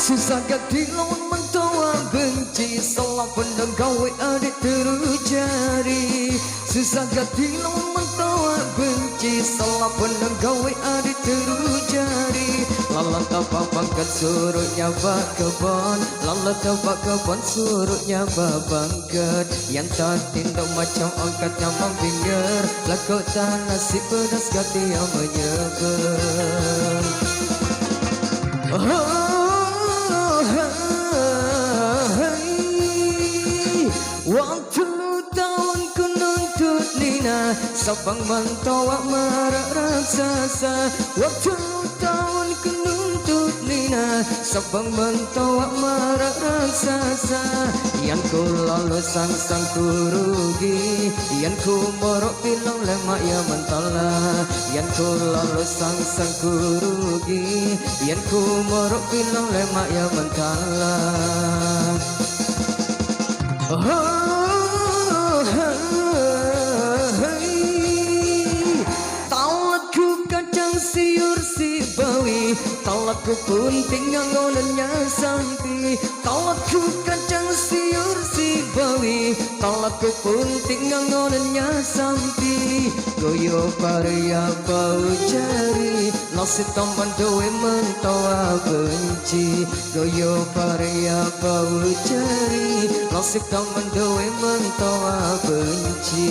Susah gati lawan mentua benci, salah pandang gawe adik terjadi. Susah gati lawan mentua benci, salah pandang gawe adik terjadi. Lala tapak bangkat surutnya bak kebon, lala tapak kebon surutnya bak bangkat. Yang tak tindak macam angkatnya membinggar, lakuk tak nasib pedas gati yang menyebar. Waktu tahun ku nuntut Nina, sabang mantawak marah raksasa. Waktu tahun ku nuntut Nina, sabang mantawak marah raksasa. Yang ku lalu sang ku rugi, yang ku morok bilang lemak ya mentala. Yang ku lalu sang ku rugi, yang ku morok bilang lemak ya mentala. Talatku kacang siur si bawi, talatku pun tinggal ngonenya sampi. Talatku kacang siur si bawi, talatku pun tinggal ngonenya sampi. Goyo paria bau cari, nasib teman doe mentawa benci. Goyo paria bau cari, nasib teman doe mentawa benci.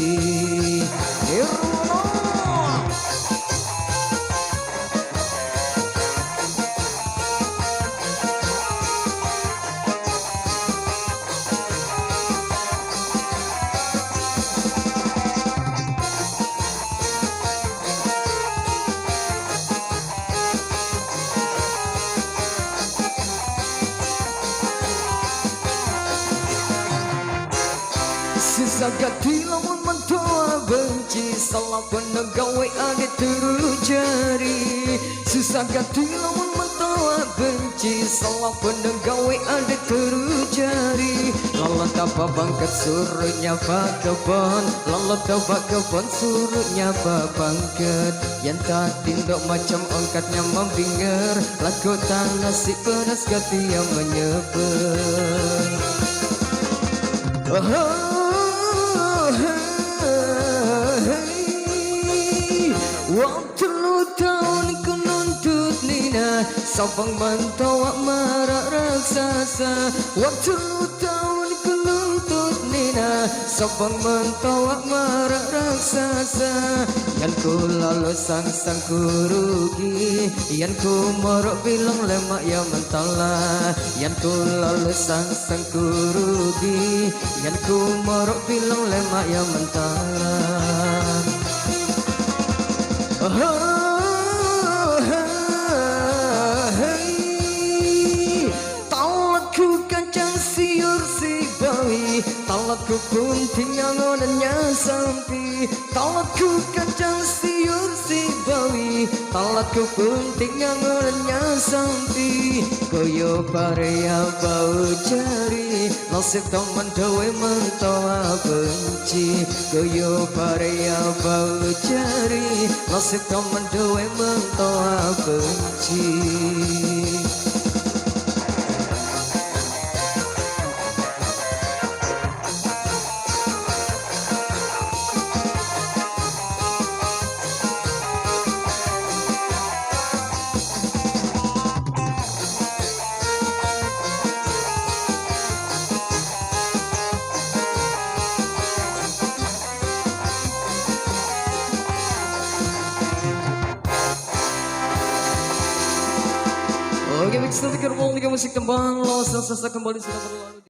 Susah gati lawan mentua benci, salah pandang gawe adik terjadi. Susah gati lawan mentua benci, salah pandang gawe adik terjadi. Lala tapa bangkat surutnya pak kebon, lala tapa kebon surutnya pak bangkat. Yang tak tindak macam angkatnya membinggar, lakuk tak nasib pedas gati yang menyebar. Waktu tahun ku nuntut Nina, sabang mantawak marah raksasa. Waktu tahun ku nuntut Nina, sabang mantawak marah raksasa. Yang ku lalu sang ku rugi, yang ku morok bilang lemak ya mentala. Yang ku lalu sang ku rugi, yang ku morok bilang lemak ya mentala. Talatku kacang siur si bawi, talatku pun tinggal ngonenya sampi. Talatku kacang siur si bawi, talatku pun tinggal ngonenya sampi. Goyo paria bau cari, nasib teman doe mentawa benci. Goyo paria bau cari, nasib teman doe mentawa benci. Oke, baik, setelah musik tembang, lo selesai kembali sudah berlalu.